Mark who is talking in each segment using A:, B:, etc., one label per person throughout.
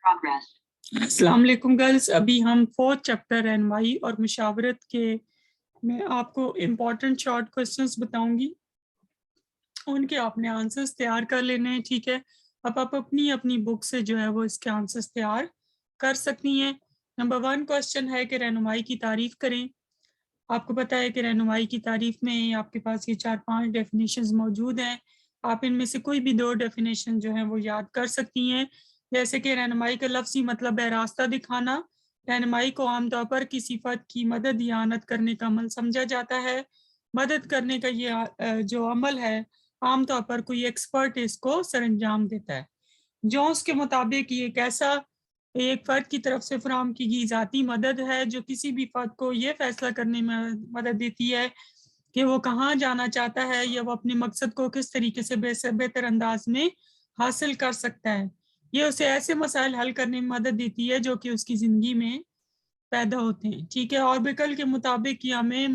A: السلام علیکم گرلز، ابھی ہم 4th چیپٹر رہنمائی اور مشاورت کے میں آپ کو امپورٹنٹ شارٹ کوسچنس بتاؤں گی، ان کے آپ نے آنسرز تیار کر لینے ہیں. ٹھیک ہے، اب آپ اپنی اپنی بک سے جو ہے وہ اس کے آنسرز تیار کر سکتی ہیں. نمبر 1 کوسچن ہے کہ رہنمائی کی تعریف کریں. آپ کو پتہ ہے کہ رہنمائی کی تعریف میں آپ کے پاس یہ 4-5 ڈیفینیشنز موجود ہیں. آپ ان میں سے کوئی بھی 2 ڈیفینیشن جو ہیں وہ یاد کر سکتی ہیں. جیسے کہ رہنمائی کا لفظی مطلب ہے راستہ دکھانا. رہنمائی کو عام طور پر کسی فرد کی مدد یا اعانت کرنے کا عمل سمجھا جاتا ہے. مدد کرنے کا یہ جو عمل ہے عام طور پر کوئی ایکسپرٹ اس کو سر انجام دیتا ہے. جونس کے مطابق یہ ایک ایسا ایک فرد کی طرف سے فراہم کی گئی ذاتی مدد ہے جو کسی بھی فرد کو یہ فیصلہ کرنے میں مدد دیتی ہے کہ وہ کہاں جانا چاہتا ہے یا وہ اپنے مقصد کو کس طریقے سے بہتر انداز میں حاصل کر سکتا ہے. یہ اسے ایسے مسائل حل کرنے میں مدد دیتی ہے جو کہ اس کی زندگی میں پیدا ہوتے ہیں. ٹھیک ہے، اوربیکل کے مطابق یہ ہمیں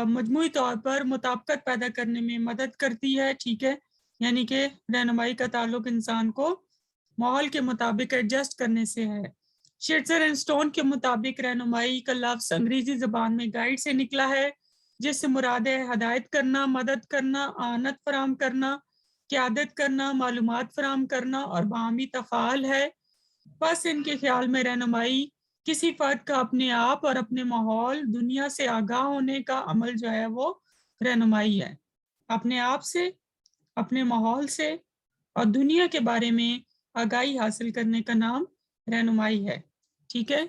A: مجموعی طور پر مطابقت پیدا کرنے میں مدد کرتی ہے. ٹھیک ہے، یعنی کہ رہنمائی کا تعلق انسان کو ماحول کے مطابق ایڈجسٹ کرنے سے ہے. شیٹزر اینڈ سٹون کے مطابق رہنمائی کا لفظ انگریزی زبان میں گائیڈ سے نکلا ہے، جس سے مراد ہے ہدایت کرنا، مدد کرنا، اعانت فراہم کرنا، قیادت کرنا، معلومات فراہم کرنا اور باہمی تفاعل ہے. بس ان کے خیال میں رہنمائی کسی فرد کا اپنے آپ اور اپنے ماحول دنیا سے آگاہ ہونے کا عمل جو ہے وہ رہنمائی ہے. اپنے آپ سے، اپنے ماحول سے اور دنیا کے بارے میں آگاہی حاصل کرنے کا نام رہنمائی ہے. ٹھیک ہے،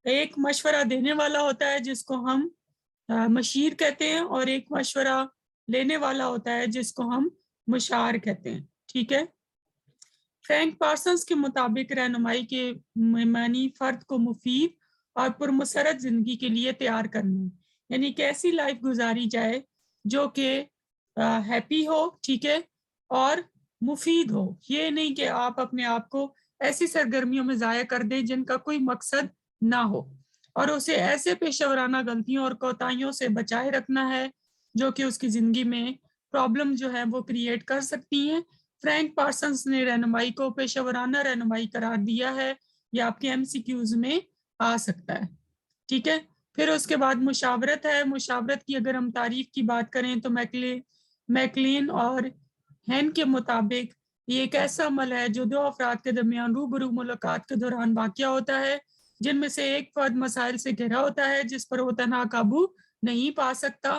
A: ایک مشورہ دینے والا ہوتا ہے جس کو ہم مشیر کہتے ہیں، اور ایک مشورہ لینے والا ہوتا ہے جس کو ہم مشار کہتے ہیں. ٹھیک ہے، فرینک پارسنس کے مطابق رہنمائی کے معنی فرد کو مفید اور پرمسرت زندگی کے لیے تیار کرنا، یعنی کیسی لائف گزاری جائے جو کہ ہیپی ہو، ٹھیک ہے، اور مفید ہو. یہ نہیں کہ آپ اپنے آپ کو ایسی سرگرمیوں میں ضائع کر دیں جن کا کوئی مقصد نہ ہو، اور اسے ایسے پیشہ ورانہ غلطیوں اور کوتاہیوں سے بچائے رکھنا ہے جو کہ اس کی زندگی میں پرابلم جو ہے وہ کریٹ کر سکتی ہیں. فرینک پارسنس نے رہنمائی کو پیشہ ورانہ رہنمائی قرار دیا ہے. یہ آپ کے MCQs میں آ سکتا ہے. ٹھیک ہے، پھر اس کے بعد مشاورت ہے. مشاورت کی اگر ہم تعریف کی بات کریں تو میکلین اور ہین کے مطابق یہ ایک ایسا عمل ہے جو 2 افراد کے درمیان روبرو ملاقات کے دوران واقع ہوتا ہے، جن میں سے ایک فرد مسائل سے گھرا ہوتا ہے جس پر وہ تنہا قابو نہیں پا سکتا،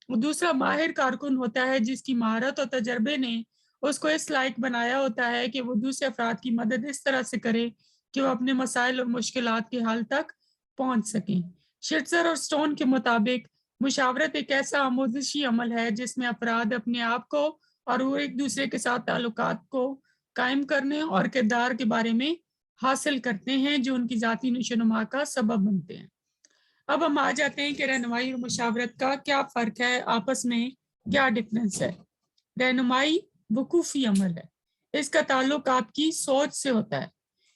A: دوسرا ماہر کارکن ہوتا ہے جس کی مہارت اور تجربے نے اس کو اس لائق بنایا ہوتا ہے کہ وہ دوسرے افراد کی مدد اس طرح سے کرے کہ وہ اپنے مسائل اور مشکلات کے حل تک پہنچ سکیں. شیٹزر اور سٹون کے مطابق مشاورت ایک ایسا آموزشی عمل ہے جس میں افراد اپنے آپ کو اور وہ ایک دوسرے کے ساتھ تعلقات کو قائم کرنے اور کردار کے بارے میں حاصل کرتے ہیں جو ان کی ذاتی نشوونما کا سبب بنتے ہیں. اب ہم آ جاتے ہیں کہ رہنمائی اور مشاورت کا کیا فرق ہے، آپس میں کیا ڈفرینس ہے. رہنمائی وقوفی عمل ہے، اس کا تعلق آپ کی سوچ سے ہوتا ہے.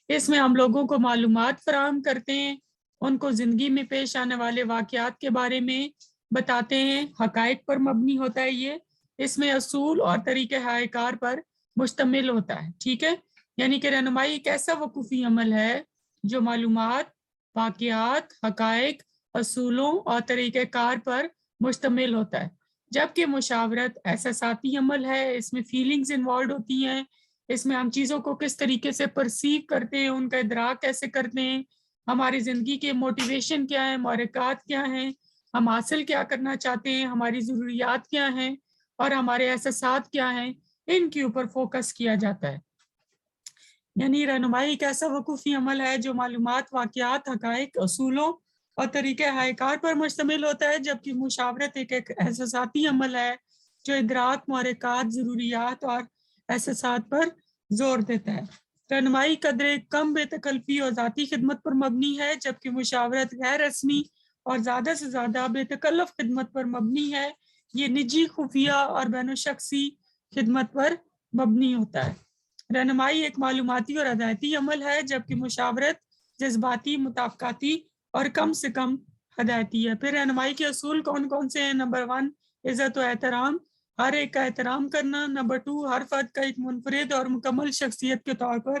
A: اس میں ہم لوگوں کو معلومات فراہم کرتے ہیں، ان کو زندگی میں پیش آنے والے واقعات کے بارے میں بتاتے ہیں، حقائق پر مبنی ہوتا ہے. یہ اس میں اصول اور طریقہ کار پر مشتمل ہوتا ہے. ٹھیک ہے، یعنی کہ رہنمائی ایک ایسا وقوفی عمل ہے جو معلومات، واقعات، حقائق، اصولوں اور طریقہ کار پر مشتمل ہوتا ہے، جبکہ مشاورت احساساتی عمل ہے. اس میں فیلنگز انوالوڈ ہوتی ہیں، اس میں ہم چیزوں کو کس طریقے سے پرسیو کرتے ہیں، ان کا ادراک کیسے کرتے ہیں، ہماری زندگی کے موٹیویشن کیا ہیں، محرکات کیا ہیں، ہم حاصل کیا کرنا چاہتے ہیں، ہماری ضروریات کیا ہیں اور ہمارے احساسات کیا ہیں، ان کے اوپر فوکس کیا جاتا ہے. یعنی رہنمائی ایک ایسا وقوفی عمل ہے جو معلومات، واقعات، حقائق، اصولوں اور طریقہ کار پر مشتمل ہوتا ہے، جبکہ مشاورت ایک احساساتی عمل ہے جو ادراک، محرکات، ضروریات اور احساسات پر زور دیتا ہے. رہنمائی قدر کم بے تکلفی اور ذاتی خدمت پر مبنی ہے، جبکہ مشاورت غیر رسمی اور زیادہ سے زیادہ بے تکلف خدمت پر مبنی ہے. یہ نجی، خفیہ اور بین الشخصی خدمت پر مبنی ہوتا ہے. رہنمائی ایک معلوماتی اور ہدایتی عمل ہے، جبکہ مشاورت جذباتی، مطابقاتی اور کم سے کم ہدایتی ہے. پھر رہنمائی کے اصول کون کون سے ہیں؟ نمبر 1 عزت و احترام، ہر ایک کا احترام کرنا. نمبر 2 ہر فرد کا ایک منفرد اور مکمل شخصیت کے طور پر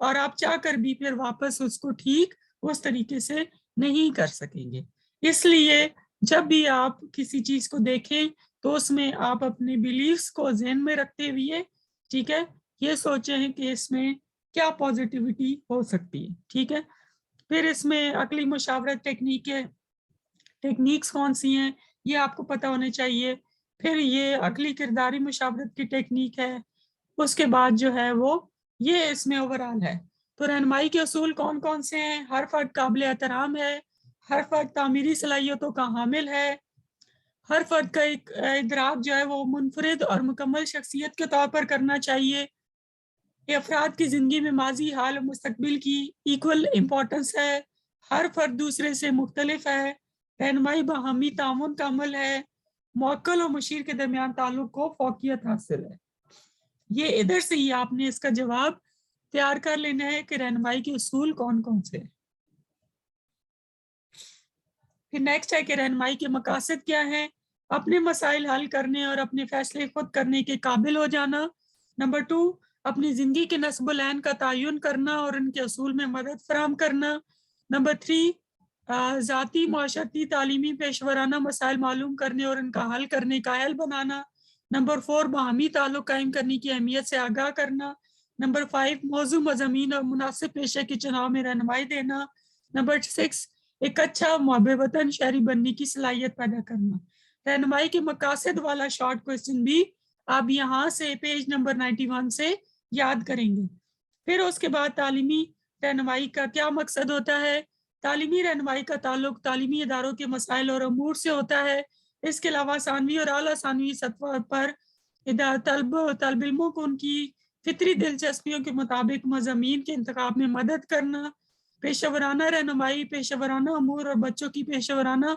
A: اور آپ چاہ کر بھی پھر واپس اس کو ٹھیک اس طریقے سے نہیں کر سکیں گے. اس لیے جب بھی آپ کسی چیز کو دیکھیں تو اس میں آپ اپنے بیلیفز کو ذہن میں رکھتے ہوئے ٹھیک ہے یہ سوچیں کہ اس میں کیا پازیٹیوٹی ہو سکتی ہے. ٹھیک ہے. پھر اس میں عقلی مشاورت ٹیکنیکس کون سی ہیں یہ آپ کو پتہ ہونے چاہیے. پھر یہ عقلی کرداری مشاورت کی ٹیکنیک ہے. اس کے بعد جو ہے وہ یہ اس میں اوورآل ہے. تو رہنمائی کے اصول کون کون سے ہیں؟ ہر فرد قابل احترام ہے، ہر فرد تعمیری صلاحیتوں کا حامل ہے، ہر فرد کا ایک ادراک جو ہے وہ منفرد اور مکمل شخصیت کے طور پر کرنا چاہیے. یہ افراد کی زندگی میں ماضی، حال اور مستقبل کی ایکول امپورٹنس ہے. ہر فرد دوسرے سے مختلف ہے. رہنمائی باہمی تعاون کا عمل ہے. موکل اور مشیر کے درمیان تعلق کو فوقیت حاصل ہے. یہ ادھر سے ہی آپ نے اس کا جواب تیار کر لینا ہے کہ رہنمائی کے اصول کون کون سے. پھر نیکسٹ ہے کہ رہنمائی کے مقاصد کیا ہیں؟ اپنے مسائل حل کرنے اور اپنے فیصلے خود کرنے کے قابل ہو جانا. نمبر 2، اپنی زندگی کے نصب العین کا تعین کرنا اور ان کے اصول میں مدد فراہم کرنا. نمبر 3، ذاتی، معاشرتی، تعلیمی، پیشورانہ مسائل معلوم کرنے اور ان کا حل کرنے کا اہل بنانا. نمبر 4، باہمی تعلق قائم کرنے کی اہمیت سے آگاہ کرنا. نمبر 5، موضوع، مضامین اور مناسب پیشے کے چناؤ میں رہنمائی دینا. نمبر 6، ایک اچھا محب وطن شہری بننے کی صلاحیت پیدا کرنا. رہنمائی کے مقاصد والا شارٹ کوسچن بھی آپ یہاں سے پیج نمبر 91 سے یاد کریں گے. پھر اس کے بعد تعلیمی رہنمائی کا کیا مقصد ہوتا ہے؟ تعلیمی رہنمائی کا تعلق تعلیمی اداروں کے مسائل اور امور سے ہوتا ہے. اس کے علاوہ ثانوی اور اعلیٰ ثانوی سطح پر طالب علموں کو ان کی فطری دلچسپیوں کے مطابق مضامین کے انتخاب میں مدد کرنا. پیشہ ورانہ رہنمائی پیشہ ورانہ امور اور بچوں کی پیشہ ورانہ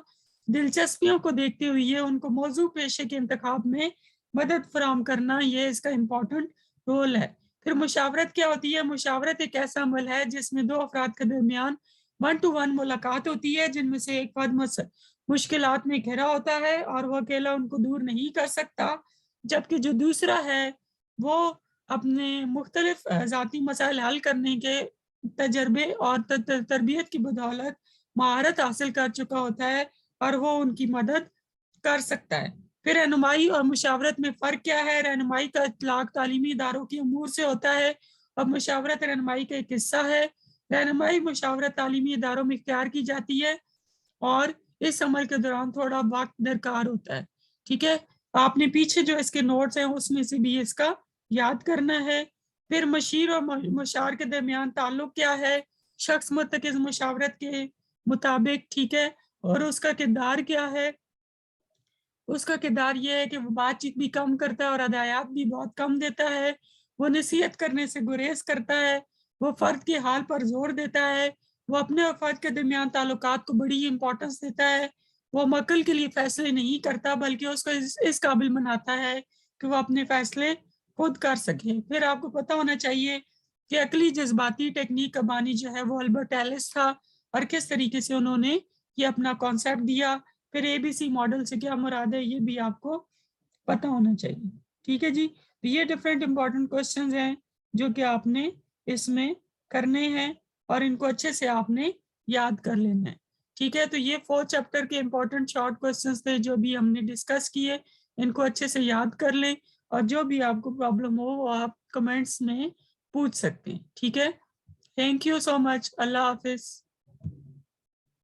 A: دلچسپیوں کو دیکھتے ہوئے ان کو موضوع پیشے کے انتخاب میں مدد فراہم کرنا، یہ اس کا امپورٹنٹ رول ہے. پھر مشاورت کیا ہوتی ہے؟ مشاورت ایک ایسا عمل ہے جس میں دو افراد کے درمیان 1 to 1 ملاقات ہوتی ہے، جن میں سے ایک فرد مشکلات میں گھرا ہوتا ہے اور وہ اکیلا ان کو دور نہیں کر سکتا، جبکہ جو دوسرا ہے وہ اپنے مختلف ذاتی مسائل حل کرنے کے تجربے اور تربیت کی بدولت مہارت حاصل کر چکا ہوتا ہے اور وہ ان کی مدد کر سکتا ہے. پھر رہنمائی اور مشاورت میں فرق کیا ہے؟ رہنمائی کا اطلاق تعلیمی اداروں کے امور سے ہوتا ہے اور مشاورت رہنمائی کا ایک حصہ ہے. رہنمائی مشاورت تعلیمی اداروں میں اختیار کی جاتی ہے اور اس عمل کے دوران تھوڑا وقت درکار ہوتا ہے. ٹھیک ہے. آپ نے پیچھے جو اس کے نوٹس ہیں اس میں سے بھی اس کا یاد کرنا ہے. پھر مشیر اور مشار کے درمیان تعلق کیا ہے؟ شخص مرتکز مشاورت کے مطابق. ٹھیک ہے. اور اس کا کردار کیا ہے؟ اس کا کردار یہ ہے کہ وہ بات چیت بھی کم کرتا ہے اور ہدایات بھی بہت کم دیتا ہے. وہ نصیحت کرنے سے گریز کرتا ہے. وہ فرد کے حال پر زور دیتا ہے. وہ اپنے اور فرد کے درمیان تعلقات کو بڑی امپورٹنس دیتا ہے. وہ مکل کے لیے فیصلے نہیں کرتا بلکہ اس کو اس قابل بناتا ہے کہ وہ اپنے فیصلے خود کر سکے. پھر آپ کو پتہ ہونا چاہیے کہ عقلی جذباتی ٹیکنیک کا بانی جو ہے وہ البرٹ ایلس تھا اور کس طریقے سے انہوں نے یہ اپنا کانسیپٹ دیا. پھر ABC ماڈل سے کیا مراد ہے یہ بھی آپ کو پتہ ہونا چاہیے. ٹھیک ہے جی. یہ ڈفرینٹ امپورٹنٹ کوسچنز ہیں جو کہ آپ نے اس میں کرنے ہیں اور ان کو اچھے سے آپ نے یاد کر لینا ہے. ٹھیک ہے. تو یہ 4 چیپٹر کے امپورٹنٹ شارٹ کوسچنز تھے جو بھی ہم نے ڈسکس کیے. ان کو اچھے سے یاد کر لیں اور جو بھی آپ کو پرابلم ہو وہ آپ کمنٹس میں پوچھ سکتے ہیں. ٹھیک ہے. تھینک یو سو مچ. اللہ حافظ.